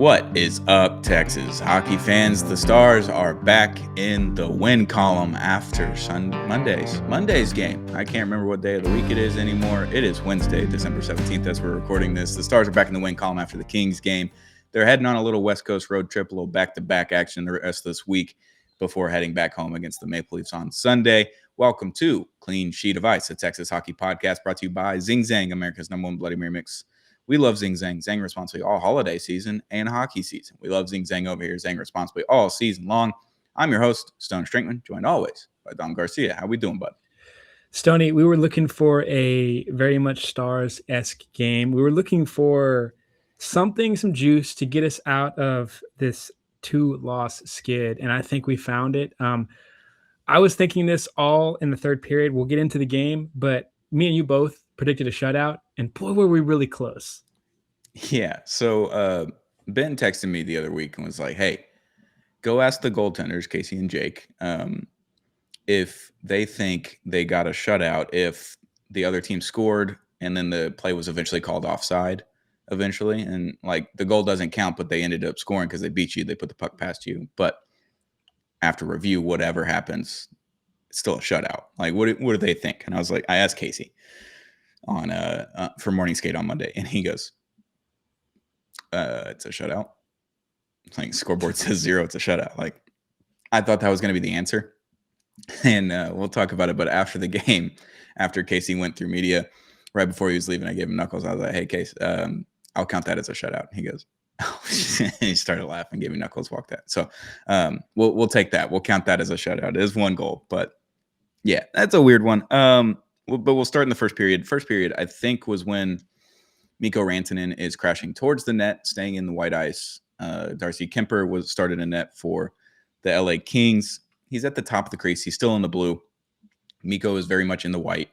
What is up, Texas hockey fans? The Stars are back in the win column after Monday's game. I can't remember what day of the week it is anymore. It is Wednesday, December 17th as we're recording this. The Stars are back in the win column after the Kings game. They're heading on a little West Coast road trip, a little back-to-back action the rest of this week before heading back home against the Maple Leafs on Sunday. Welcome to Clean Sheet of Ice, a Texas hockey podcast brought to you by Zing Zang, America's #1 Bloody Mary mix. We love Zing Zang. Zang responsibly all holiday season and hockey season. We love Zing Zang over here. Zang responsibly all season long. I'm your host, Stone Strinkman, joined always by Dom Garcia. How we doing, bud? Stoney, we were looking for a very much Stars-esque game. We were looking for some juice to get us out of this 2-loss skid, and I think we found it. I was thinking this all in the third period. We'll get into the game, but me and you both predicted a shutout, and boy, were we really close. Yeah, so Ben texted me the other week and was like, hey, go ask the goaltenders, Casey and Jake, if they think they got a shutout if the other team scored and then the play was eventually called offside eventually. And, like, the goal doesn't count, but they ended up scoring because they beat you. They put the puck past you. But after review, whatever happens, it's still a shutout. Like, what do they think? And I was like, I asked Casey on for morning skate on Monday, and he goes, it's a shutout. Like, scoreboard says 0, it's a shutout. Like, I thought that was going to be the answer, and we'll talk about it. But after the game, after Casey went through media, right before he was leaving, I gave him knuckles. I was like, hey, Case, I'll count that as a shutout. He goes, oh. He started laughing, gave me knuckles, walked out. So we'll take that. We'll count that as a shutout. It is one goal, but yeah, that's a weird one. But we'll start in the first period. First period, I think, was when Mikko Rantanen is crashing towards the net, staying in the white ice. Darcy Kuemper started a net for the LA Kings. He's at the top of the crease. He's still in the blue. Mikko is very much in the white.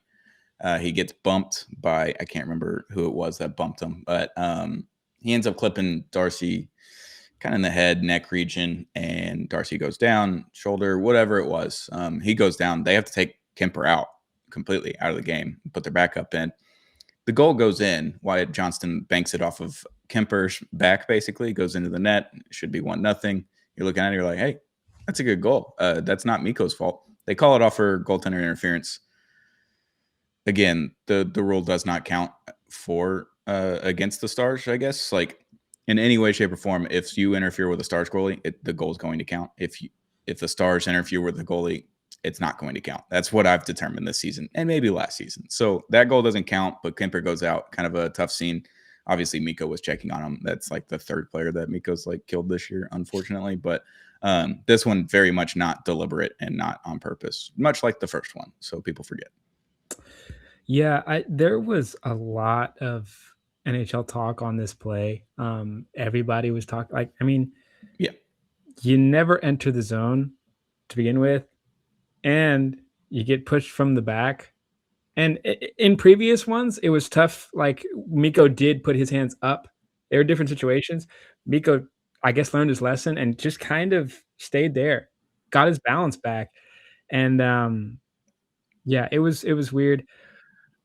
He gets bumped by, I can't remember who it was that bumped him, but he ends up clipping Darcy kind of in the head, neck region, and Darcy goes down, shoulder, whatever it was. He goes down. They have to take Kuemper out, completely out of the game, put their backup in. The goal goes in. Wyatt Johnston banks it off of Kemper's back, basically, goes into the net. It should be 1-0. You're looking at it, you're like, hey, that's a good goal. That's not Mikko's fault. They call it off for goaltender interference. Again, the rule does not count for against the Stars, I guess. Like, in any way, shape, or form, if you interfere with a Stars goalie, the goal is going to count. If the Stars interfere with the goalie, it's not going to count. That's what I've determined this season and maybe last season. So that goal doesn't count, but Kuemper goes out. Kind of a tough scene. Obviously, Mikko was checking on him. That's like the third player that Mikko's like killed this year, unfortunately. But this one very much not deliberate and not on purpose, much like the first one. So people forget. Yeah, there was a lot of NHL talk on this play. Everybody was talking. Like, I mean, yeah, you never enter the zone to begin with, and you get pushed from the back. And in previous ones, it was tough. Like, Mikko did put his hands up. There were different situations. Mikko, I guess, learned his lesson and just kind of stayed there, got his balance back. And yeah, it was weird.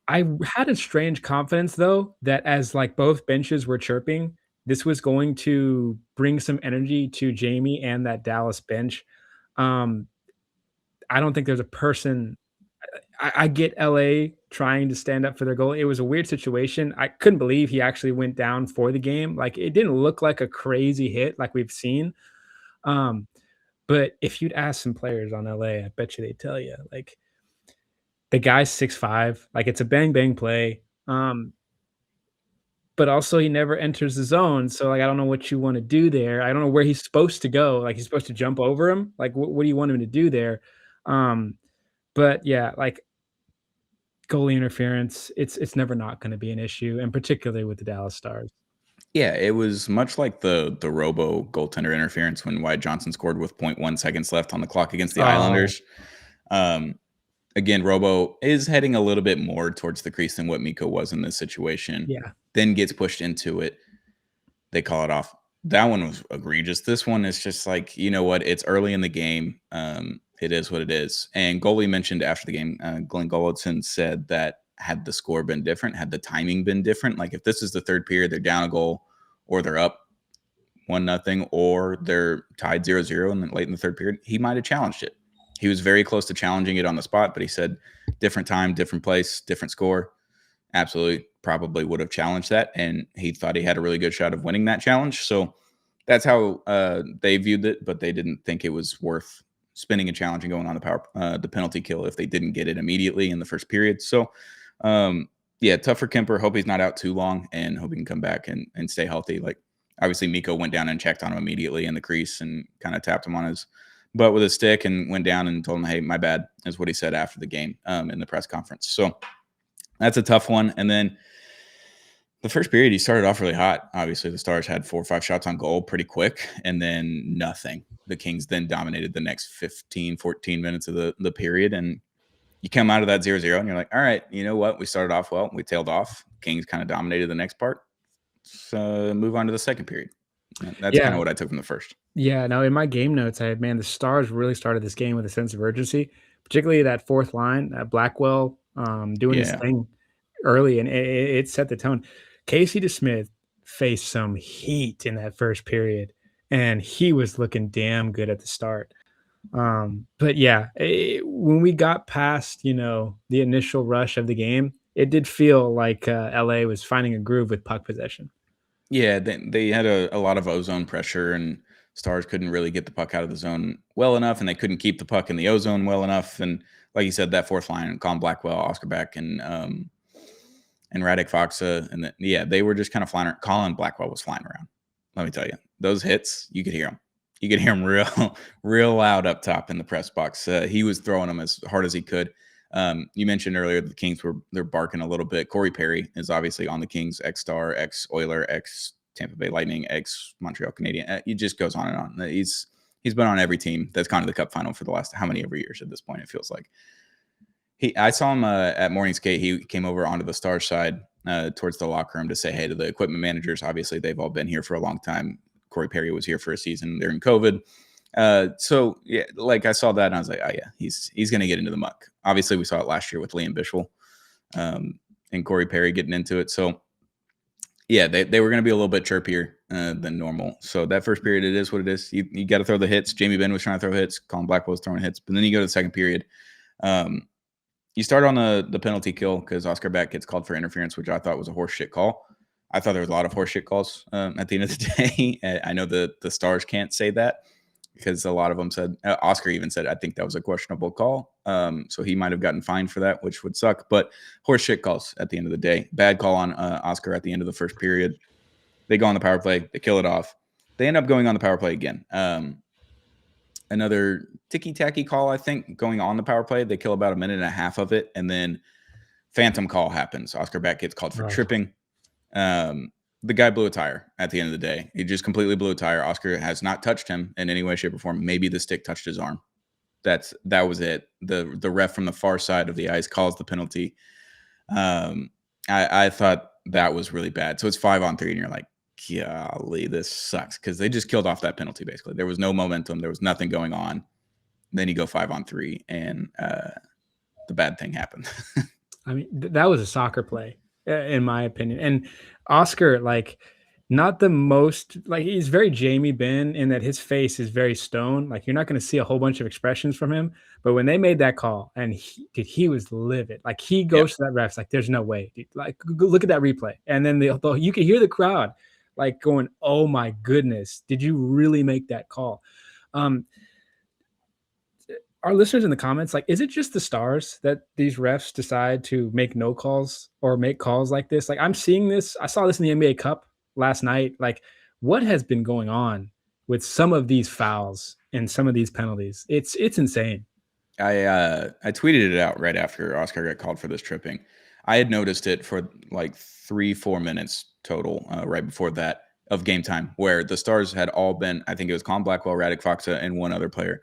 I had a strange confidence, though, that as, like, both benches were chirping, this was going to bring some energy to Jamie and that Dallas bench. I don't think there's a person. I get LA trying to stand up for their goal. It was a weird situation. I couldn't believe he actually went down for the game. Like, it didn't look like a crazy hit like we've seen. But if you'd ask some players on LA, I bet you they'd tell you, like, the guy's 6'5", like, it's a bang-bang play, but also he never enters the zone, so, like, I don't know what you wanna do there. I don't know where he's supposed to go. Like, he's supposed to jump over him? Like, what do you want him to do there? But, yeah, like, goalie interference, it's never not gonna be an issue, and particularly with the Dallas Stars. Yeah, it was much like the Robo goaltender interference when Wyatt Johnson scored with 0.1 seconds left on the clock against the Islanders. Again, Robo is heading a little bit more towards the crease than what Mikko was in this situation. Yeah. Then gets pushed into it. They call it off. That one was egregious. This one is just like, you know what? It's early in the game. It is what it is. And goalie mentioned after the game, Glenn Gulletson said that had the score been different, had the timing been different, like if this is the third period, they're down a goal or they're up 1-0 or they're tied 0-0 and then late in the third period, he might have challenged it. He was very close to challenging it on the spot, but he said different time, different place, different score. Absolutely probably would have challenged that, and he thought he had a really good shot of winning that challenge. So that's how they viewed it, but they didn't think it was worth spinning a challenge and going on the penalty kill if they didn't get it immediately in the first period. So yeah, tough for Kemper. Hope he's not out too long and hope he can come back and stay healthy. Like, obviously Mikko went down and checked on him immediately in the crease and kind of tapped him on his butt with a stick and went down and told him, hey, my bad, is what he said after the game in the press conference. So that's a tough one. And then the first period, he started off really hot. Obviously, the Stars had 4 or 5 shots on goal pretty quick, and then nothing. The Kings then dominated the next 15, 14 minutes of the period, and you come out of that 0-0, and you're like, all right, you know what? We started off well. We tailed off. Kings kind of dominated the next part. So move on to the second period. That's kind of what I took from the first. Yeah, no, in my game notes, the Stars really started this game with a sense of urgency, particularly that fourth line, Blackwell doing his thing early, and it set the tone. Casey DeSmith faced some heat in that first period, and he was looking damn good at the start. But yeah, when we got past, the initial rush of the game, it did feel like LA was finding a groove with puck possession. Yeah, they had a lot of ozone pressure, and Stars couldn't really get the puck out of the zone well enough, and they couldn't keep the puck in the ozone well enough. And like you said, that fourth line, Colin Blackwell, Oscar Beck, and Radek Faksa, and they were just kind of flying. Colin Blackwell was flying around. Let me tell you, those hits, you could hear them. You could hear him real loud up top in the press box. He was throwing them as hard as he could. You mentioned earlier the Kings they're barking a little bit. Corey Perry is obviously on the Kings, ex-Star, ex-Oiler, ex-Tampa Bay Lightning, ex-Montreal Canadian. It just goes on and on. He's been on every team that's gone to the Cup final for the last how many every years at this point, it feels like. I saw him at morning skate. He came over onto the Stars side towards the locker room to say hey to the equipment managers. Obviously, they've all been here for a long time. Corey Perry was here for a season during COVID. So yeah, like I saw that and I was like, oh yeah, he's going to get into the muck. Obviously we saw it last year with Liam Bichel and Corey Perry getting into it. So yeah, they were going to be a little bit chirpier than normal. So that first period, it is what it is. You got to throw the hits. Jamie Benn was trying to throw hits. Colin Blackwell was throwing hits. But then you go to the second period. You start on the penalty kill because Oscar Beck gets called for interference, which I thought was a horseshit call. I thought there was a lot of horseshit calls at the end of the day. I know the Stars can't say that because a lot of them said, Oscar even said, I think that was a questionable call. So he might have gotten fined for that, which would suck. But horseshit calls at the end of the day. Bad call on Oscar at the end of the first period. They go on the power play. They kill it off. They end up going on the power play again. Another ticky-tacky call, I think, going on the power play. They kill about a minute and a half of it. And then phantom call happens. Oscar Beck gets called for tripping. The guy blew a tire at the end of the day. He just completely blew a tire. Oscar has not touched him in any way, shape, or form. Maybe the stick touched his arm. That was it. The ref from the far side of the ice calls the penalty. I thought that was really bad. So it's 5-on-3, and you're like, golly, this sucks because they just killed off that penalty. Basically, there was no momentum. There was nothing going on. Then you go 5-on-3, and the bad thing happened. I mean, that was a soccer play, in my opinion. And Oscar, not the most, he's very Jamie Benn in that his face is very stone. You're not going to see a whole bunch of expressions from him. But when they made that call, and he was livid. He goes to that ref, there's no way. Dude. Look at that replay. And then you can hear the crowd going, oh my goodness, did you really make that call? Our listeners in the comments, is it just the Stars that these refs decide to make no calls or make calls like this? I'm seeing this. I saw this in the NBA Cup last night. What has been going on with some of these fouls and some of these penalties? It's insane. I tweeted it out right after Oscar got called for this tripping. I had noticed it for 3-4 minutes total right before that of game time, where the Stars had all been, I think it was Colin Blackwell, Radek Faksa, and one other player,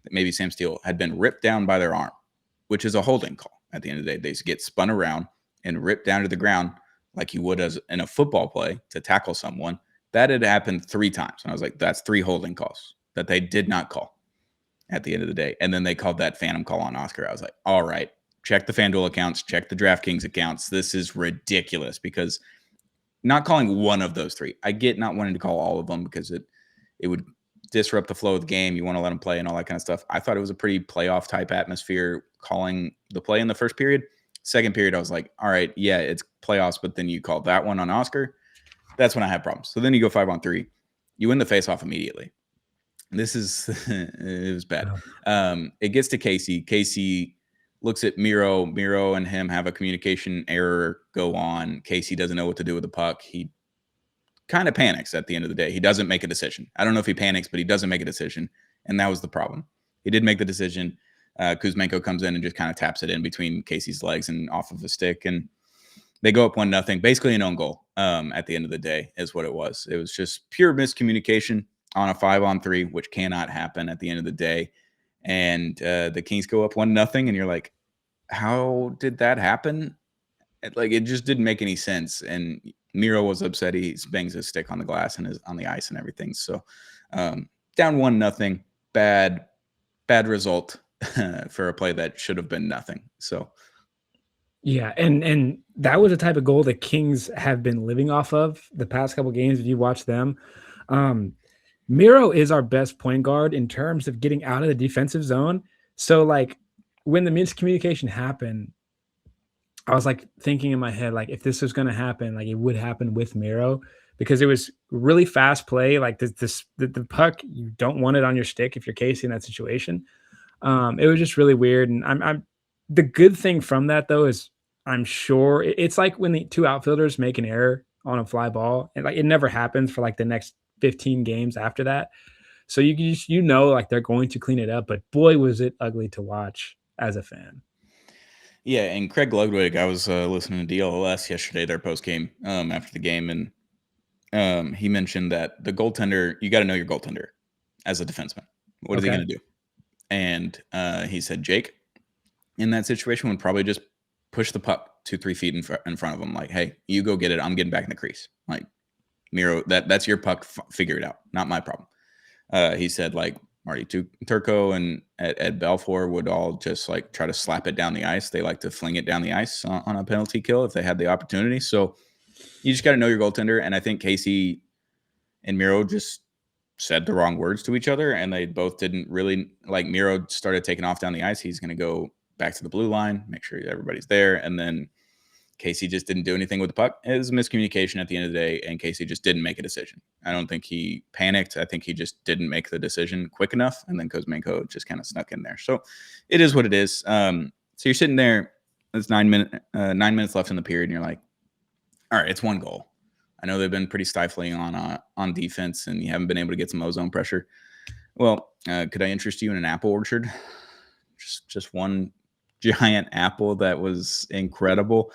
maybe Sam Steele, had been ripped down by their arm, which is a holding call. At the end of the day, they get spun around and ripped down to the ground like you would as in a football play to tackle someone. That had happened 3 times. And I was like, that's 3 holding calls that they did not call at the end of the day. And then they called that phantom call on Oscar. I was like, all right, check the FanDuel accounts, check the DraftKings accounts. This is ridiculous because not calling one of those three. I get not wanting to call all of them because it would disrupt the flow of the game. You want to let them play and all that kind of stuff. I thought it was a pretty playoff type atmosphere calling the play in the first period. Second period, I was like, all right, yeah, it's playoffs, but then you call that one on Oscar. That's when I had problems. So then you go 5-on-3. You win the faceoff immediately. This is it was bad. It gets to Casey. Casey looks at Miro. Miro and him have a communication error go on. Casey doesn't know what to do with the puck. He kind of panics at the end of the day. He doesn't make a decision. I don't know if he panics, but he doesn't make a decision. And that was the problem. He did make the decision. Kuzmenko comes in and just kind of taps it in between Casey's legs and off of the stick. And they go up 1-0, basically an own goal at the end of the day is what it was. It was just pure miscommunication on a 5-on-3, which cannot happen at the end of the day. And the Kings go up 1-0, and you're like, how did that happen? It just didn't make any sense. And Miro was upset. He bangs his stick on the glass and is on the ice and everything. So down 1-0, bad result for a play that should have been nothing. So yeah, and that was the type of goal the Kings have been living off of the past couple games. If you watch them, Miro is our best point guard in terms of getting out of the defensive zone. So like when the miscommunication happened, I was like thinking in my head, like if this was going to happen, like it would happen with Miro because it was really fast play. Like the puck, you don't want it on your stick if you're Casey in that situation. It was just really weird. And I'm the good thing from that though is I'm sure it's like when the two outfielders make an error on a fly ball, and like it never happens for like the next 15 games after that. So you know like they're going to clean it up. But boy, was it ugly to watch as a fan. Yeah, and Craig Ludwig, I was listening to DLS yesterday, their post game after the game, and he mentioned that the goaltender, you got to know your goaltender as a defenseman. What is he going to do? And he said Jake, in that situation, would probably just push the puck 2-3 feet in front of him. Like, hey, you go get it. I'm getting back in the crease. Like, Miro, that's your puck. Figure it out. Not my problem. He said, like, Marty Turco and Ed Belfour would all just, like, try to slap it down the ice. They like to fling it down the ice on a penalty kill if they had the opportunity. So you just got to know your goaltender. And I think Casey and Miro just said the wrong words to each other, and they both didn't really like. Miro started taking off down the ice. He's going to go back to the blue line, make sure everybody's there. And then Casey just didn't do anything with the puck. It was a miscommunication at the end of the day, and Casey just didn't make a decision. I don't think he panicked. I think he just didn't make the decision quick enough, and then Kuzmenko just kind of snuck in there. So it is what it is. So you're sitting there. There's 9 minutes left in the period, and you're like, all right, it's one goal. I know they've been pretty stifling on defense, and you haven't been able to get some ozone pressure. Well, could I interest you in an apple orchard? Just one giant apple that was incredible.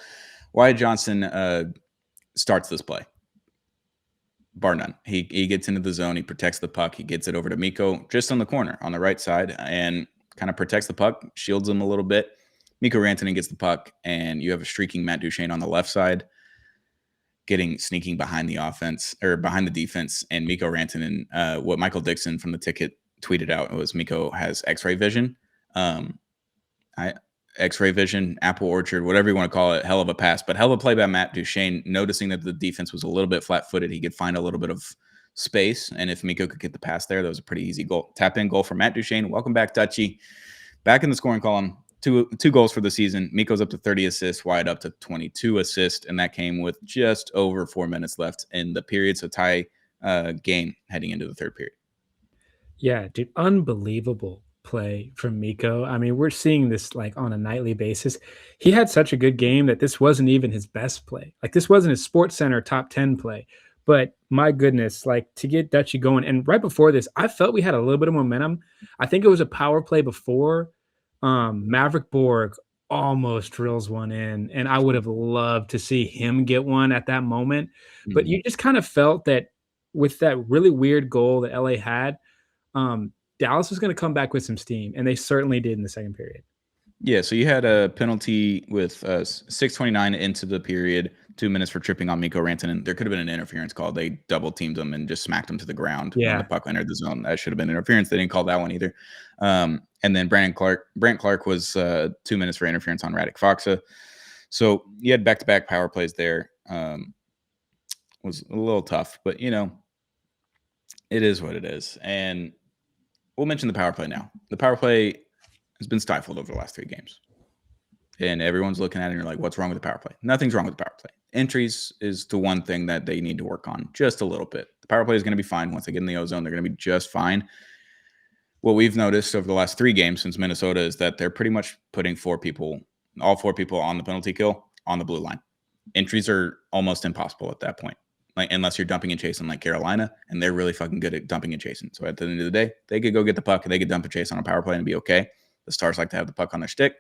Wyatt Johnson starts this play, bar none. He gets into the zone. He protects the puck. He gets it over to Mikko just on the corner on the right side and kind of protects the puck, shields him a little bit. Mikko Rantanen gets the puck, and you have a streaking Matt Duchene on the left side, sneaking behind the offense or behind the defense. And Mikko Rantanen, what Michael Dixon from the Ticket tweeted out was Mikko has X-ray vision. X-ray vision, apple orchard, whatever you want to call it, hell of a pass, but hell of a play by Matt Duchene, noticing that the defense was a little bit flat-footed. He could find a little bit of space, and if Mikko could get the pass there, that was a pretty easy goal. Tap-in goal for Matt Duchene. Welcome back, Dutchy. Back in the scoring column, two goals for the season. Mikko's up to 30 assists, Wyatt up to 22 assists, and that came with just over 4 minutes left in the period, so tie game heading into the third period. Yeah, dude, unbelievable play from Mikko. I mean, we're seeing this like on a nightly basis. He had such a good game that this wasn't even his best play. Like this wasn't his Sports Center top 10 play. But my goodness, like to get Dutchy going. And right before this, I felt we had a little bit of momentum. I think it was a power play before. Maverick Borg almost drills one in, and I would have loved to see him get one at that moment. Mm-hmm. But you just kind of felt that with that really weird goal that LA had, Dallas was going to come back with some steam, and they certainly did in the second period. Yeah, so you had a penalty with 6:29 into the period, 2 minutes for tripping on Mikko Rantanen. There could have been an interference call. They double-teamed him and just smacked him to the ground when the puck entered the zone. That should have been interference. They didn't call that one either. And then Brant Clark was 2 minutes for interference on Radek Faksa. So you had back-to-back power plays there. was a little tough, but it is what it is. And we'll mention the power play now. The power play has been stifled over the last 3 games. And everyone's looking at it and you're like, what's wrong with the power play? Nothing's wrong with the power play. Entries is the one thing that they need to work on just a little bit. The power play is going to be fine. Once they get in the ozone, they're going to be just fine. What we've noticed over the last 3 games since Minnesota is that they're pretty much putting all 4 people on the penalty kill on the blue line. Entries are almost impossible at that point, unless you're dumping and chasing like Carolina, and they're really fucking good at dumping and chasing. So at the end of the day, they could go get the puck and they could dump and chase on a power play and be okay. The Stars like to have the puck on their stick.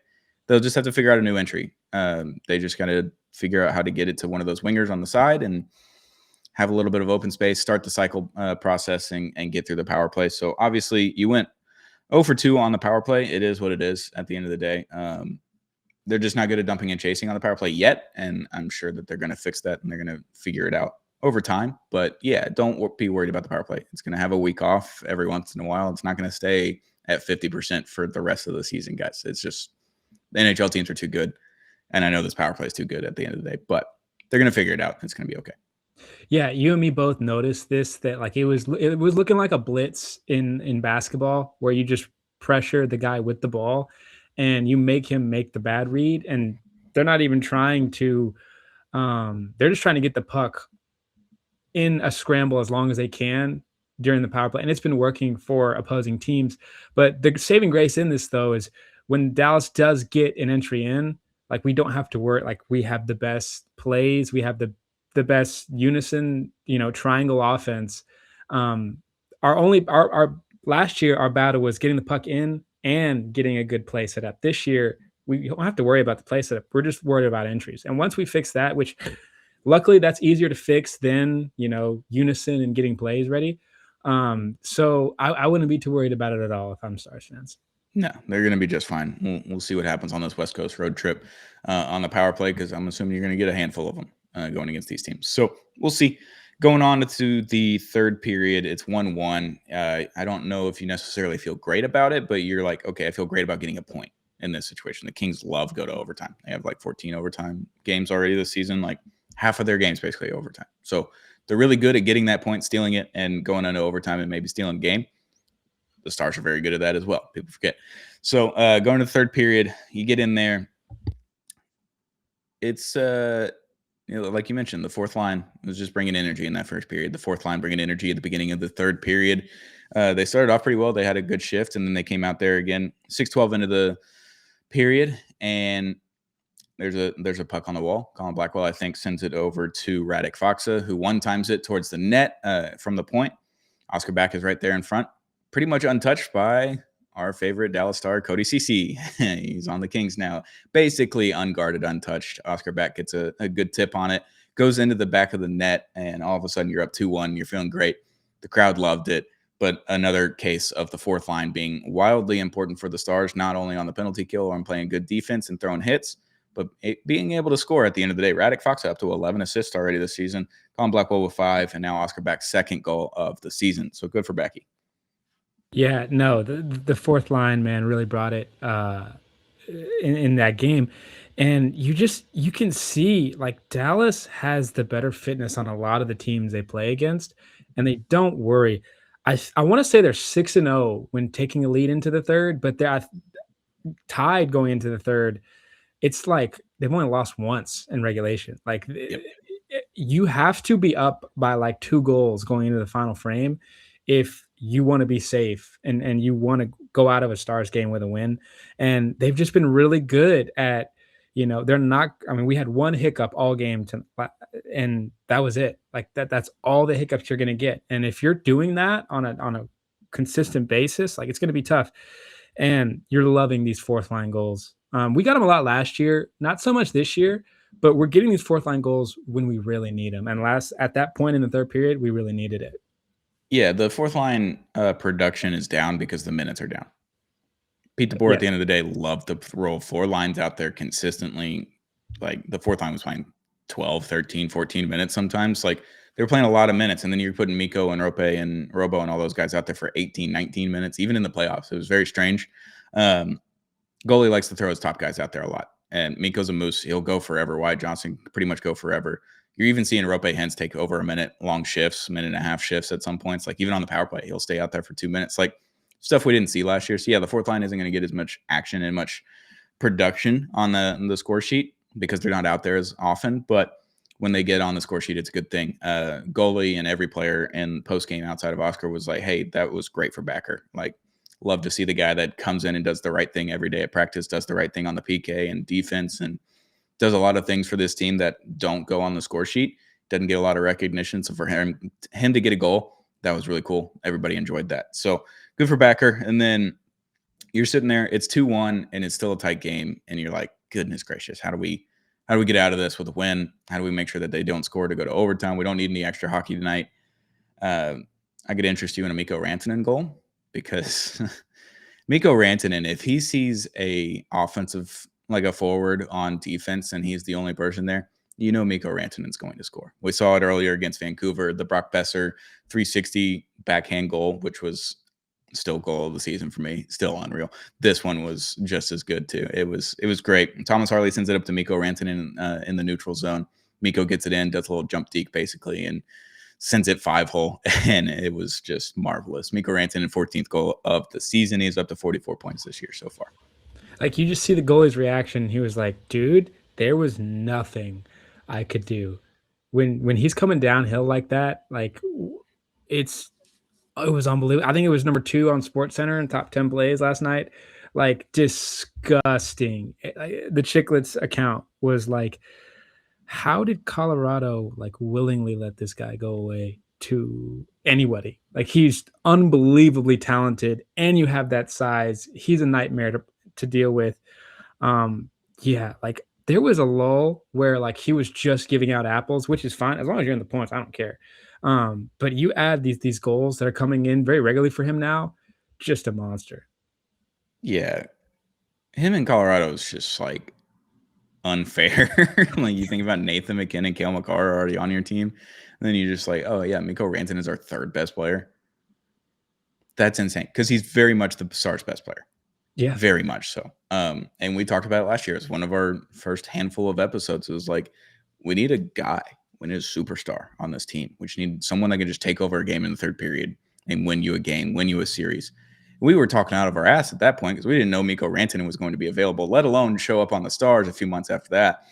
They'll just have to figure out a new entry. They just got to figure out how to get it to one of those wingers on the side and have a little bit of open space, start the cycle process, and get through the power play. So obviously you went 0 for 2 on the power play. It is what it is at the end of the day. They're just not good at dumping and chasing on the power play yet, and I'm sure that they're going to fix that and they're going to figure it out over time. But yeah, don't be worried about the power play. It's going to have a week off every once in a while. It's not going to stay at 50% for the rest of the season, guys. It's just the NHL teams are too good, and I know this power play is too good at the end of the day, but they're going to figure it out. It's going to be okay. Yeah, you and me both noticed this, that like it was looking like a blitz in basketball where you just pressure the guy with the ball and you make him make the bad read, and they're not even trying to they're just trying to get the puck in a scramble as long as they can during the power play, and it's been working for opposing teams. But the saving grace in this though is when Dallas does get an entry in, like we don't have to worry. Like we have the best plays, we have the best unison, triangle offense. Our last year, our battle was getting the puck in and getting a good play set up. This year, we don't have to worry about the play setup. We're just worried about entries. And once we fix that, which luckily that's easier to fix than, unison and getting plays ready. So I wouldn't be too worried about it at all if I'm Stars fans. No, they're going to be just fine. We'll see what happens on this West Coast road trip on the power play, because I'm assuming you're going to get a handful of them going against these teams. So we'll see. Going on to the third period, it's 1-1. I don't know if you necessarily feel great about it, but you're like, okay, I feel great about getting a point in this situation. The Kings love go to overtime. They have like 14 overtime games already this season. Like half of their games basically overtime. So they're really good at getting that point, stealing it, and going into overtime and maybe stealing the game. The Stars are very good at that as well. People forget. So going to the third period, you get in there. It's like you mentioned, the fourth line was just bringing energy in that first period. The fourth line bringing energy at the beginning of the third period. They started off pretty well. They had a good shift, and then they came out there again, 6:12 into the period, and there's a puck on the wall. Colin Blackwell, I think, sends it over to Radek Faksa, who one-times it towards the net from the point. Oscar Back is right there in front, pretty much untouched by our favorite Dallas Star, Cody Ceci. He's on the Kings now. Basically unguarded, untouched. Oscar Back gets a good tip on it, goes into the back of the net, and all of a sudden you're up 2-1. You're feeling great. The crowd loved it. But another case of the fourth line being wildly important for the Stars, not only on the penalty kill or on playing good defense and throwing hits, but being able to score at the end of the day. Radek Faksa up to 11 assists already this season. Colin Blackwell with 5, and now Oscar Back's second goal of the season. So good for Becky. Yeah, no, the fourth line, man, really brought it in that game. And you can see like Dallas has the better fitness on a lot of the teams they play against, and they don't worry. I want to say they're 6-0 when taking a lead into the third, but they're tied going into the third. It's like they've only lost once in regulation. Like you have to be up by like 2 goals going into the final frame if you want to be safe and you want to go out of a Stars game with a win. And they've just been really good at, they're not, we had one hiccup all game and that was it. Like that's all the hiccups you're going to get. And if you're doing that on a consistent basis, like it's going to be tough. And you're loving these fourth line goals. We got them a lot last year, not so much this year, but we're getting these fourth line goals when we really need them. And at that point in the third period, we really needed it. Yeah, the fourth line production is down because the minutes are down. Pete DeBoer at the end of the day loved to roll 4 lines out there consistently. Like the fourth line was playing 12, 13, 14 minutes sometimes. Like they were playing a lot of minutes, and then you're putting Mikko and Rope and Robo and all those guys out there for 18, 19 minutes, even in the playoffs. It was very strange. Goalie likes to throw his top guys out there a lot. And Mikko's a moose. He'll go forever. Wyatt Johnson pretty much go forever. You're even seeing Roope Hintz take over a minute long shifts, minute and a half shifts at some points. Like even on the power play, he'll stay out there for 2 minutes. Like stuff we didn't see last year. So yeah, the fourth line isn't going to get as much action and much production on the score sheet because they're not out there as often. But when they get on the score sheet, it's a good thing. Goalie and every player in post game outside of Oscar was like, hey, that was great for Backer. Like, love to see the guy that comes in and does the right thing every day at practice, does the right thing on the PK and defense, and does a lot of things for this team that don't go on the score sheet. Doesn't get a lot of recognition. So for him to get a goal, that was really cool. Everybody enjoyed that. So good for Backer. And then you're sitting there, it's 2-1 and it's still a tight game. And you're like, goodness gracious, how do we get out of this with a win? How do we make sure that they don't score to go to overtime? We don't need any extra hockey tonight. I could interest you in a Mikko Rantanen goal because Mikko Rantanen, if he sees a offensive, like a forward on defense and he's the only person there, Mikko Rantanen's going to score. We saw it earlier against Vancouver, the Brock Besser 360 backhand goal, which was still goal of the season for me, still unreal. This one was just as good too. It was great. Thomas Harley sends it up to Mikko Rantanen in the neutral zone. Mikko gets it in, does a little jump deke basically, and sends it 5-hole, and it was just marvelous. Mikko Rantanen, 14th goal of the season. He's up to 44 points this year so far. Like, you just see the goalie's reaction. He was like, dude, there was nothing I could do. When he's coming downhill like that, like, it was unbelievable. I think it was number 2 on SportsCenter in top 10 plays last night. Like, disgusting. The Chicklets account was like, how did Colorado like willingly let this guy go away to anybody? Like, he's unbelievably talented, and you have that size. He's a nightmare to deal with. Yeah, like there was a lull where like he was just giving out apples, which is fine as long as you're in the points. I don't care. But you add these goals that are coming in very regularly for him now, just a monster. Yeah, him in Colorado is just like unfair. Like you think about Nathan McKinnon, Cale Makar are already on your team, and then you're just like, oh yeah, Mikko Rantanen is our 3rd best player. That's insane because he's very much the Stars' best player. Yeah, very much so. And we talked about it last year. It's one of our first handful of episodes. It was like, we need a guy, we need a superstar on this team. We need someone that can just take over a game in the 3rd period and win you a game, win you a series. We were talking out of our ass at that point because we didn't know Mikko Rantanen was going to be available, let alone show up on the Stars a few months after that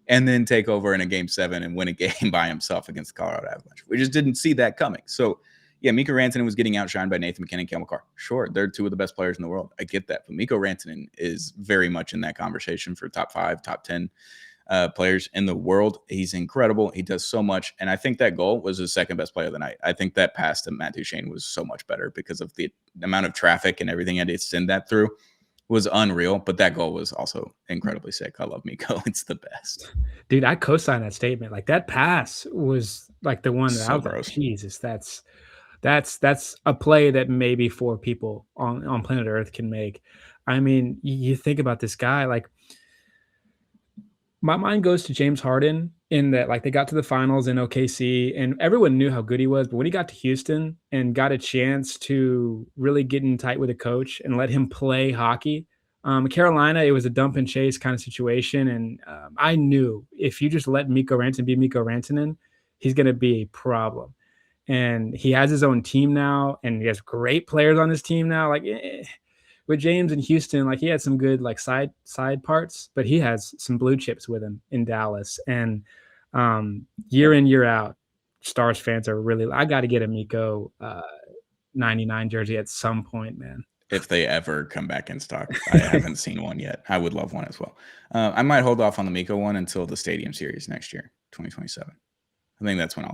and then take over in a game 7 and win a game by himself against the Colorado Avalanche. We just didn't see that coming. So yeah, Mikko Rantanen was getting outshined by Nathan McKinnon and Cale Makar. Sure, they're 2 of the best players in the world. I get that. But Mikko Rantanen is very much in that conversation for top 5, top 10 players in the world. He's incredible. He does so much. And I think that goal was his 2nd best play of the night. I think that pass to Matt Duchene was so much better because of the amount of traffic and everything I had to send that through was unreal. But that goal was also incredibly sick. I love Mikko. It's the best. Dude, I co-sign that statement. Like, that pass was like the one that So I was gross. like, Jesus, that's a play that maybe 4 people on planet Earth can make. I mean, you think about this guy, like, my mind goes to James Harden in that, like, they got to the finals in OKC and everyone knew how good he was. But when he got to Houston and got a chance to really get in tight with a coach and let him play hockey, Carolina, it was a dump and chase kind of situation. And I knew if you just let Mikko Rantanen be Mikko Rantanen, he's going to be a problem. And he has his own team now, and he has great players on his team now. Like, with James in Houston, like, he had some good like side parts, but he has some blue chips with him in Dallas. And year in, year out, Stars fans are really, I got to get a Mikko 99 jersey at some point, man. If they ever come back in stock. I haven't seen one yet. I would love one as well. I might hold off on the Mikko one until the Stadium Series next year, 2027. I think that's when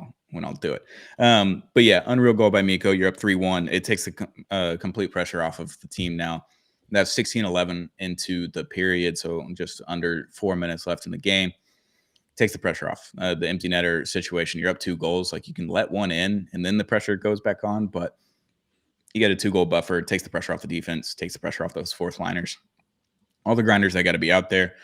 I'll do it. But yeah, unreal goal by Mikko. You're up 3-1. It takes the complete pressure off of the team now. That's 16-11 into the period, so just under 4 minutes left in the game. Takes the pressure off. The empty netter situation, you're up 2 goals. Like, you can let one in, and then the pressure goes back on, but you got a 2-goal buffer. It takes the pressure off the defense, takes the pressure off those 4th liners. All the grinders that got to be out there.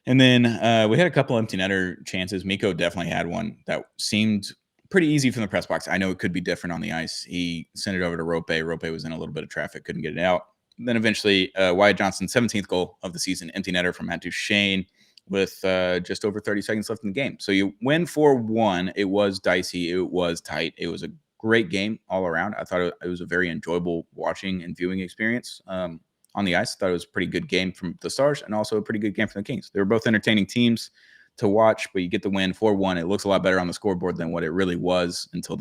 And then we had a couple empty netter chances. Mikko definitely had one that seemed pretty easy from the press box. I know it could be different on the ice. He sent it over to Roope. Roope was in a little bit of traffic, couldn't get it out. then eventually Wyatt Johnson's 17th goal of the season, empty netter from Matt Duchene with just over 30 seconds left in the game. So you win 4-1. It was dicey. It was tight. It was a great game all around. I thought it was a very enjoyable watching and viewing experience on the ice. I thought it was a pretty good game from the Stars and also a pretty good game from the Kings. They were both entertaining teams to watch, but you get the win 4-1. It looks a lot better on the scoreboard than what it really was until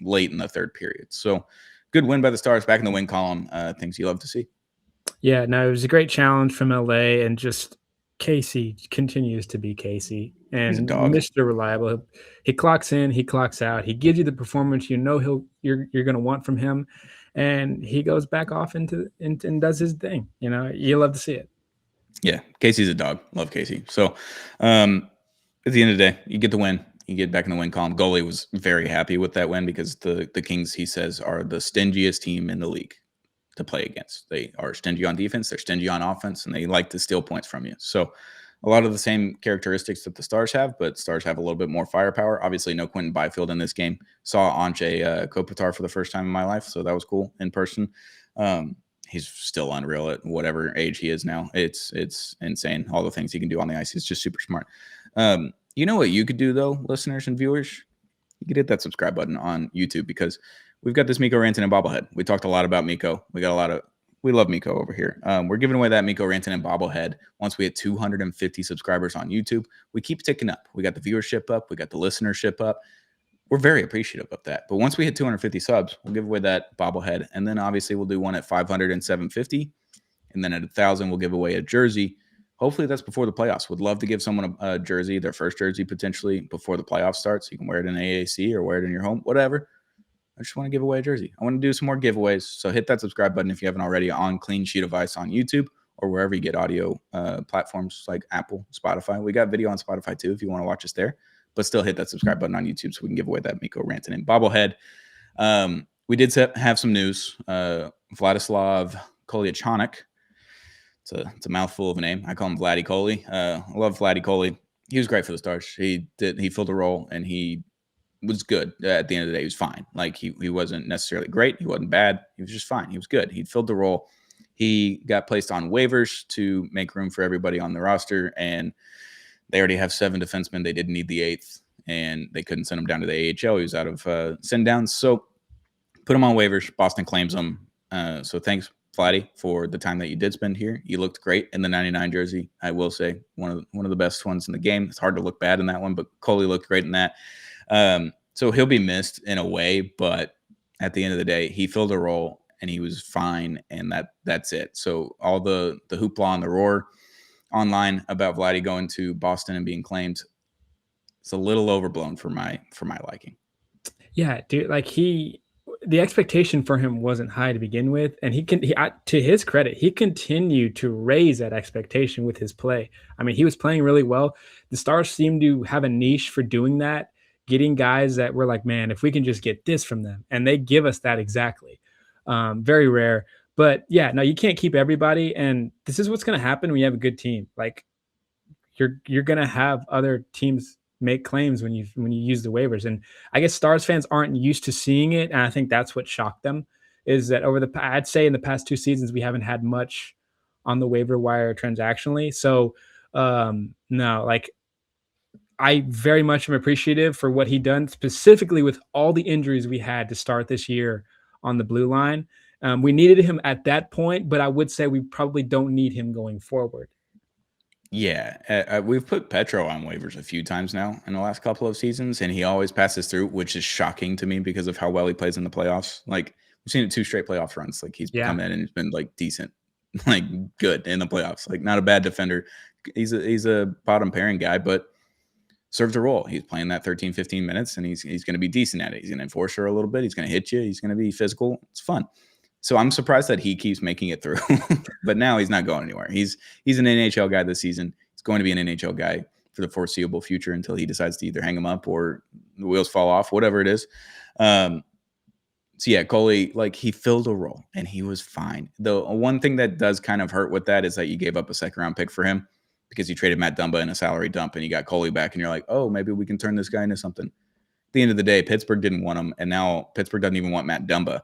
late in the third period. So good win by the Stars, back in the win column. Things you love to see. Yeah, no, it was a great challenge from LA, and just Casey continues to be Casey, and He's a dog. Mr. Reliable. He clocks in, he clocks out. He gives you the performance you're going to want from him, and he goes back off and does his thing. You love to see it. Yeah, Casey's a dog. Love Casey. So at the end of the day, you get the win. You get back in the win column. Goalie was very happy with that win because the Kings, he says, are the stingiest team in the league to play against. They are stingy on defense, they're stingy on offense, and they like to steal points from you. So a lot of the same characteristics that the Stars have, but Stars have a little bit more firepower. Obviously, no Quentin Byfield in this game. Saw Anze Kopitar for the first time in my life, so that was cool in person. He's still unreal at whatever age he is now. It's insane, all the things he can do on the ice. He's just super smart. You know what you could do, though, listeners and viewers? You could hit that subscribe button on YouTube because we've got this Mikko Rantanen bobblehead. We talked a lot about Mikko. We love Mikko over here. We're giving away that Mikko Rantanen bobblehead once we hit 250 subscribers on YouTube. We keep ticking up. We got the viewership up. We got the listenership up. We're very appreciative of that. But once we hit 250 subs, we'll give away that bobblehead. And then obviously we'll do one at 500 and 750. And then at 1,000, we'll give away a jersey. Hopefully that's before the playoffs. Would love to give someone a jersey, their first jersey potentially before the playoffs start. So you can wear it in AAC or wear it in your home, whatever. I just want to give away a jersey. I want to do some more giveaways. So hit that subscribe button if you haven't already on Clean Sheet of Ice on YouTube or wherever you get audio platforms like Apple, Spotify. We got video on Spotify too if you want to watch us there. But still hit that subscribe button on YouTube so we can give away that Mikko Rantanen bobblehead. We did have some news. Vladislov Kolyachonok. It's a mouthful of a name. I call him Vladdy Koly. I love Vladdy Koly. He was great for the Stars. He filled a role and he was good. At the end of the day, he was fine. Like he wasn't necessarily great. He wasn't bad. He was just fine. He was good. He filled the role. He got placed on waivers to make room for everybody on the roster, and they already have 7 defensemen. They didn't need the 8th, and they couldn't send him down to the AHL. He was out of send downs. So put him on waivers. Boston claims him. So thanks, Vladdy, for the time that you did spend here. You looked great in the 99 jersey. I will say one of the best ones in the game. It's hard to look bad in that one, but Koly looked great in that. So he'll be missed in a way, but at the end of the day, he filled a role and he was fine, and that's it. So all the hoopla and the roar online about Vladdy going to Boston and being claimed, it's a little overblown for my liking. Yeah, dude, like the expectation for him wasn't high to begin with, and to his credit, he continued to raise that expectation with his play. I mean, he was playing really well. The Stars seemed to have a niche for doing that, getting guys that were like, man, if we can just get this from them, and they give us that exactly. Very rare. But yeah, no, you can't keep everybody, and this is what's going to happen when you have a good team. Like you're going to have other teams make claims when you use the waivers, and I guess Stars fans aren't used to seeing it, and I think that's what shocked them. Is that I'd say in the past 2 seasons we haven't had much on the waiver wire transactionally. So no, like I very much am appreciative for what he done, specifically with all the injuries we had to start this year on the blue line. We needed him at that point, but I would say we probably don't need him going forward. Yeah, we've put Petro on waivers a few times now in the last couple of seasons, and he always passes through, which is shocking to me because of how well he plays in the playoffs. Like we've seen it 2 straight playoff runs. Like he's come in and he's been like decent, like good in the playoffs. Like not a bad defender. He's a bottom pairing guy, but serves a role. He's playing that 13, 15 minutes, and he's going to be decent at it. He's going to enforce her a little bit. He's going to hit you. He's going to be physical. It's fun. So I'm surprised that he keeps making it through, but now he's not going anywhere. He's an NHL guy this season. He's going to be an NHL guy for the foreseeable future until he decides to either hang him up or the wheels fall off, whatever it is. So yeah, Koly, like he filled a role and he was fine. The one thing that does kind of hurt with that is that you gave up a 2nd-round pick for him because you traded Matt Dumba in a salary dump and you got Koly back and you're like, oh, maybe we can turn this guy into something. At the end of the day, Pittsburgh didn't want him, and now Pittsburgh doesn't even want Matt Dumba.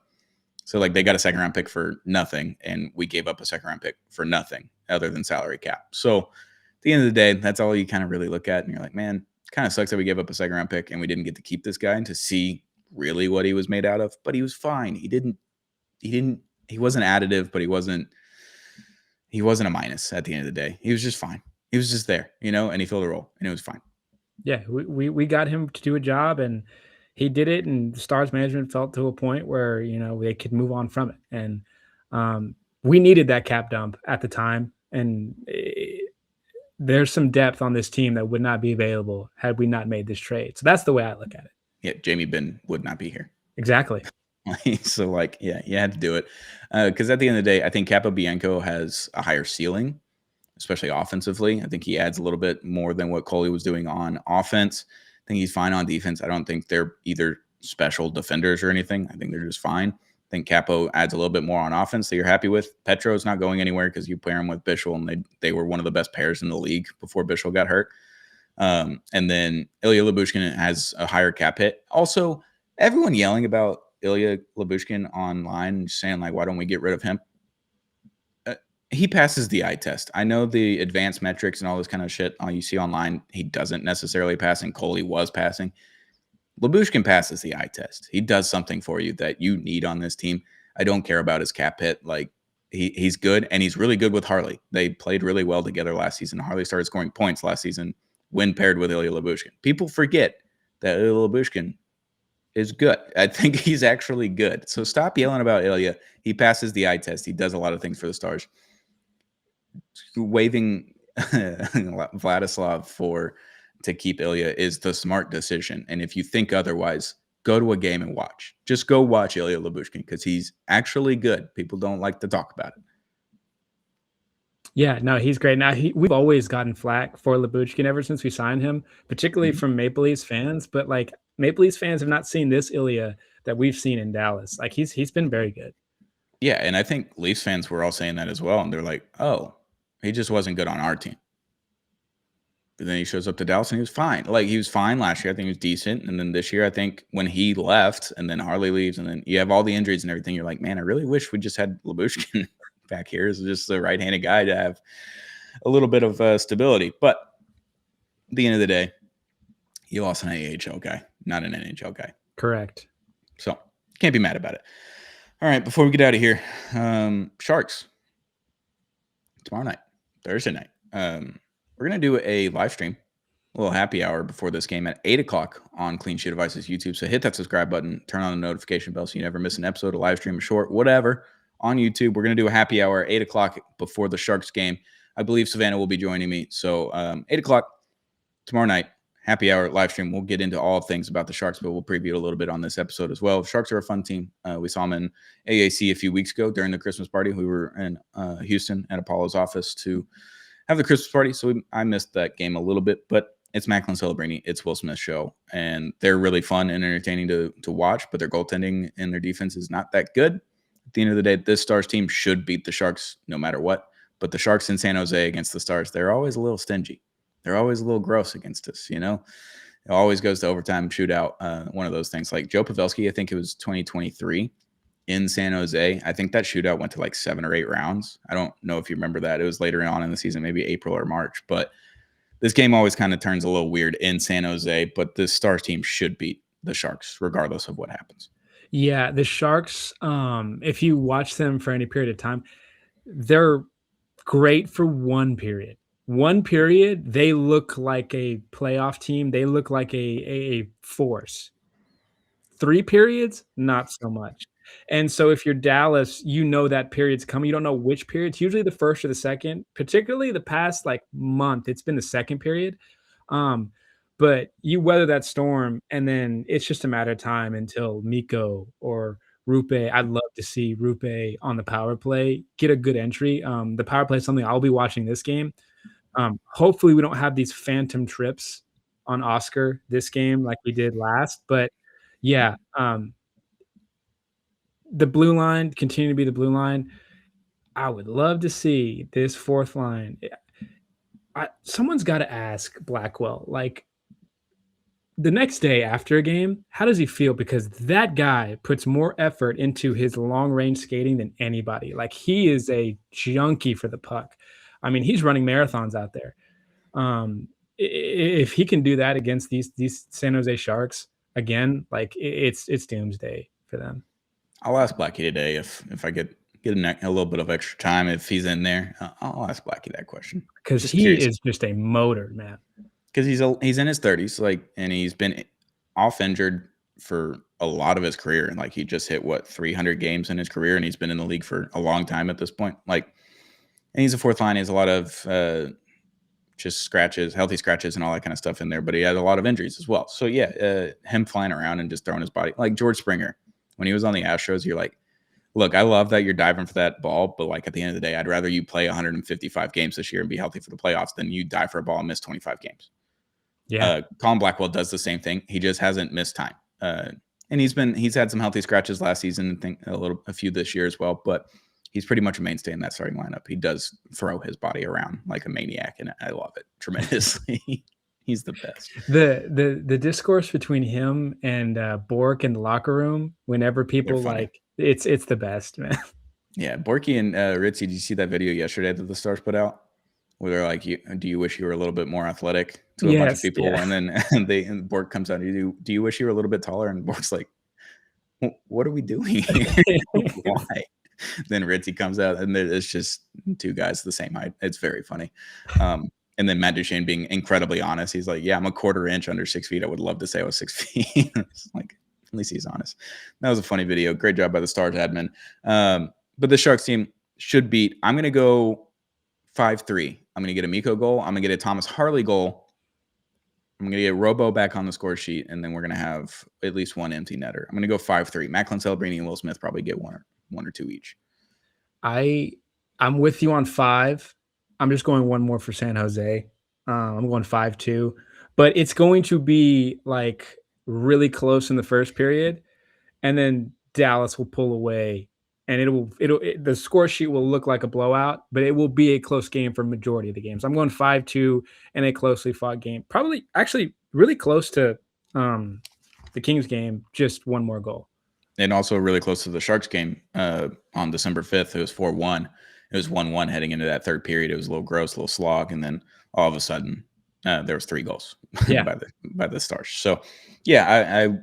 So like they got a second round pick for nothing, and we gave up a second round pick for nothing other than salary cap. So at the end of the day, that's all you kind of really look at, and you're like, man, it kind of sucks that we gave up a second round pick and we didn't get to keep this guy and to see really what he was made out of. But he was fine. He wasn't additive, but he wasn't a minus at the end of the day. He was just fine. He was just there, and he filled a role, and it was fine. Yeah, we got him to do a job, and he did it, and the Stars management felt to a point where, they could move on from it, and, we needed that cap dump at the time, and, there's some depth on this team that would not be available had we not made this trade. So that's the way I look at it. Yeah, Jamie Benn would not be here. Exactly. So, yeah, you had to do it. Because at the end of the day, I think Capobianco has a higher ceiling, especially offensively. I think he adds a little bit more than what Coley was doing on offense. I think he's fine on defense. I don't think they're either special defenders or anything. I think they're just fine. I think Capo adds a little bit more on offense that you're happy with. Petro's not going anywhere because you pair him with Bischel, and they were one of the best pairs in the league before Bischel got hurt. And then Ilya Lyubushkin has a higher cap hit. Also, everyone yelling about Ilya Lyubushkin online, saying like, why don't we get rid of him? He passes the eye test. I know the advanced metrics and all this kind of shit you see online, he doesn't necessarily pass, and Coley was passing. Lyubushkin passes the eye test. He does something for you that you need on this team. I don't care about his cap hit. Like he's good, and he's really good with Harley. They played really well together last season. Harley started scoring points last season when paired with Ilya Lyubushkin. People forget that Ilya Lyubushkin is good. I think he's actually good. So stop yelling about Ilya. He passes the eye test. He does a lot of things for the Stars. Waiving Vladislav to keep Ilya is the smart decision. And if you think otherwise, go to a game and watch. Just go watch Ilya Lyubushkin because he's actually good. People don't like to talk about it. Yeah, no, he's great. Now we've always gotten flack for Lyubushkin ever since we signed him, particularly from Maple Leafs fans. But like Maple Leafs fans have not seen this Ilya that we've seen in Dallas. Like he's been very good. Yeah, and I think Leafs fans were all saying that as well. And they're like, oh, he just wasn't good on our team. But then he shows up to Dallas and he was fine. Like he was fine last year. I think he was decent. And then this year, I think when he left and then Harley leaves and then you have all the injuries and everything, you're like, man, I really wish we just had Lyubushkin back here as just the right-handed guy to have a little bit of stability. But at the end of the day, you lost an AHL guy, not an NHL guy. Correct. So can't be mad about it. All right, before we get out of here, Sharks tomorrow night, Thursday night. We're going to do a live stream, a little happy hour before this game at 8 o'clock on Clean Sheet Devices YouTube. So hit that subscribe button, turn on the notification bell so you never miss an episode, a live stream, a short, whatever, on YouTube. We're going to do a happy hour at 8 o'clock before the Sharks game. I believe Savannah will be joining me. So 8 o'clock tomorrow night, happy hour live stream. We'll get into all things about the Sharks, but we'll preview a little bit on this episode as well. Sharks are a fun team. We saw them in AAC a few weeks ago during the Christmas party. We were in Houston at Apollo's office to have the Christmas party. So I missed that game a little bit, but it's Macklin Celebrini. It's Will Smith's show, and they're really fun and entertaining to watch, but their goaltending and their defense is not that good. At the end of the day, this Stars team should beat the Sharks no matter what, but the Sharks in San Jose against the Stars, they're always a little stingy. They're always a little gross against us, It always goes to overtime, shootout, one of those things. Like Joe Pavelski, I think it was 2023 in San Jose. I think that shootout went to like 7 or 8 rounds. I don't know if you remember that. It was later on in the season, maybe April or March. But this game always kind of turns a little weird in San Jose. But the Stars team should beat the Sharks regardless of what happens. Yeah, the Sharks, if you watch them for any period of time, they're great for one period. One period, they look like a playoff team. They look like a force. 3 periods, not so much. And so if you're Dallas, that period's coming. You don't know which period. It's usually the first or the second, particularly the past month. It's been the second period. But you weather that storm, and then it's just a matter of time until Mikko or Rupe. I'd love to see Rupe on the power play get a good entry. The power play is something I'll be watching this game. Hopefully we don't have these phantom trips on Oscar this game like we did last. But yeah, the blue line continue to be the blue line. I would love to see this fourth line. Someone's got to ask Blackwell, the next day after a game, how does he feel? Because that guy puts more effort into his long range skating than anybody. Like, he is a junkie for the puck. I mean, he's running marathons out there. If he can do that against these San Jose Sharks again, like, it's doomsday for them. I'll ask Blackie today if I get a little bit of extra time, if he's in there. I'll ask Blackie that question because he curious. Is just a motor, man. Because he's in his 30s, like, and he's been off injured for a lot of his career, and like he just hit 300 games in his career, and he's been in the league for a long time at this point. Like, and he's a fourth line. He has a lot of just scratches, healthy scratches, and all that kind of stuff in there. But he had a lot of injuries as well. So yeah, him flying around and just throwing his body, like George Springer when he was on the Astros. You're like, look, I love that you're diving for that ball, but like at the end of the day, I'd rather you play 155 games this year and be healthy for the playoffs than you dive for a ball and miss 25 games. Yeah. Colin Blackwell does the same thing. He just hasn't missed time. And he's had some healthy scratches last season, I think a few this year as well, but he's pretty much a mainstay in that starting lineup. He does throw his body around like a maniac, and I love it tremendously. He's the best. The discourse between him and Bork in the locker room, whenever people like, it's the best, man. Yeah, Borky and Ritzy, did you see that video yesterday that the Stars put out? Where they're like, do you wish you were a little bit more athletic to a bunch of people? Yeah. And then Bork comes out, do you wish you were a little bit taller? And Bork's like, what are we doing? Why? Then Ritzy comes out, and it's just two guys the same height. It's very funny. And then Matt Duchene being incredibly honest. He's like, yeah, I'm a quarter inch under 6 feet. I would love to say I was 6 feet. It's like, at least he's honest. That was a funny video. Great job by the Stars admin. But the Sharks team should beat. I'm going to go 5-3. I'm going to get a Mikko goal. I'm going to get a Thomas Harley goal. I'm going to get Robo back on the score sheet, and then we're going to have at least one empty netter. I'm going to go 5-3. Macklin Celebrini and Will Smith probably get one or two each. I'm with you on 5. I'm just going one more for San Jose. I'm going 5-2. But it's going to be like really close in the first period, and then Dallas will pull away. And the score sheet will look like a blowout, but it will be a close game for majority of the games. I'm going 5-2 in a closely fought game. Probably actually really close to the Kings game, just one more goal. And also really close to the Sharks game on December 5th. It was 4-1. It was 1-1 heading into that third period. It was a little gross, a little slog, and then all of a sudden there was 3 goals by the Stars. So yeah, I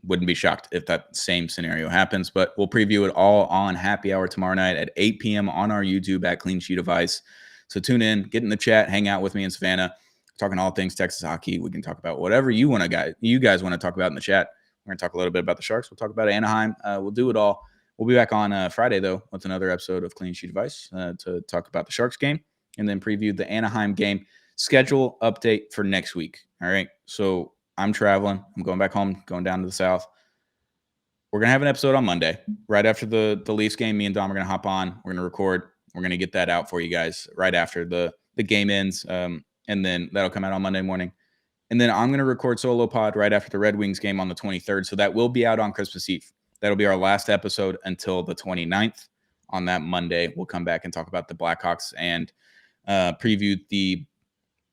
wouldn't be shocked if that same scenario happens, but we'll preview it all on Happy Hour tomorrow night at 8 p.m. on our YouTube at Clean Sheet of Ice. So tune in, get in the chat, hang out with me in Savannah, talking all things Texas hockey. We can talk about whatever you guys want to talk about in the chat. We're going to talk a little bit about the Sharks. We'll talk about Anaheim. We'll do it all. We'll be back on Friday, though, with another episode of Clean Sheet of Ice to talk about the Sharks game and then preview the Anaheim game. Schedule update for next week. All right. So I'm traveling. I'm going back home, going down to the South. We're going to have an episode on Monday. Right after the Leafs game, me and Dom are going to hop on. We're going to record. We're going to get that out for you guys right after the game ends. And then that'll come out on Monday morning. And then I'm going to record solo pod right after the Red Wings game on the 23rd. So that will be out on Christmas Eve. That'll be our last episode until the 29th. On that Monday, we'll come back and talk about the Blackhawks and preview the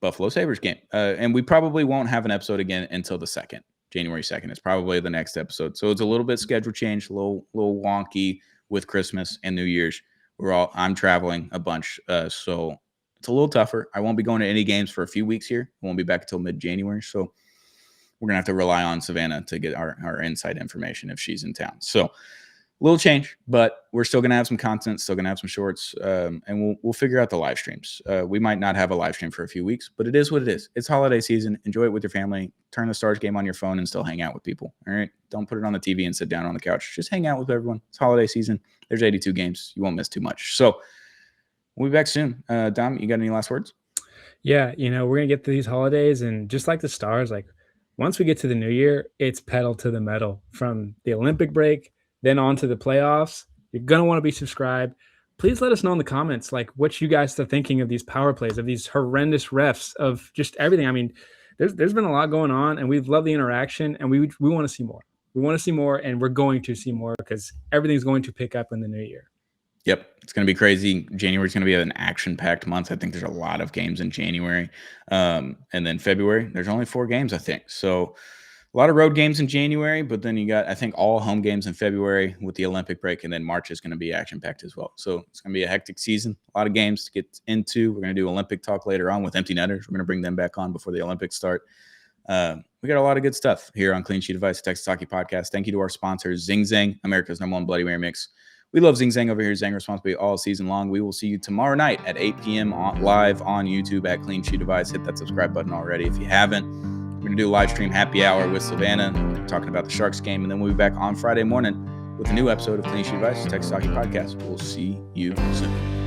Buffalo Sabres game. And we probably won't have an episode again until the 2nd. January 2nd is probably the next episode. So it's a little bit schedule change, a little wonky with Christmas and New Year's. I'm traveling a bunch. So it's a little tougher. I won't be going to any games for a few weeks here. I won't be back until mid-January. So we're going to have to rely on Savannah to get our inside information if she's in town. So a little change, but we're still going to have some content, still going to have some shorts, and we'll figure out the live streams. We might not have a live stream for a few weeks, but it is what it is. It's holiday season. Enjoy it with your family. Turn the Stars game on your phone and still hang out with people. All right? Don't put it on the TV and sit down on the couch. Just hang out with everyone. It's holiday season. There's 82 games. You won't miss too much. So we'll be back soon. Dom, you got any last words? Yeah, we're going to get to these holidays, and just like the Stars, like once we get to the new year, it's pedal to the metal from the Olympic break, then on to the playoffs. You're going to want to be subscribed. Please let us know in the comments, like what you guys are thinking of these power plays, of these horrendous refs, of just everything. I mean, there's been a lot going on, and we've loved the interaction, and we want to see more. We want to see more, and we're going to see more because everything's going to pick up in the new year. Yep, it's going to be crazy. January is going to be an action-packed month. I think there's a lot of games in January. And then February, there's only 4 games, I think. So a lot of road games in January, but then you got, I think, all home games in February with the Olympic break, and then March is going to be action-packed as well. So it's going to be a hectic season, a lot of games to get into. We're going to do Olympic talk later on with Empty Netters. We're going to bring them back on before the Olympics start. We got a lot of good stuff here on Clean Sheet Advice, Texas Hockey Podcast. Thank you to our sponsors, Zing Zang, America's #1 Bloody Mary mix. We love Zing Zang over here. Zang responsibly all season long. We will see you tomorrow night at 8 p.m. live on YouTube at Clean Sheet Advice. Hit that subscribe button already if you haven't. We're going to do a live stream happy hour with Savannah, talking about the Sharks game. And then we'll be back on Friday morning with a new episode of Clean Sheet Advice, Texas Hockey Podcast. We'll see you soon.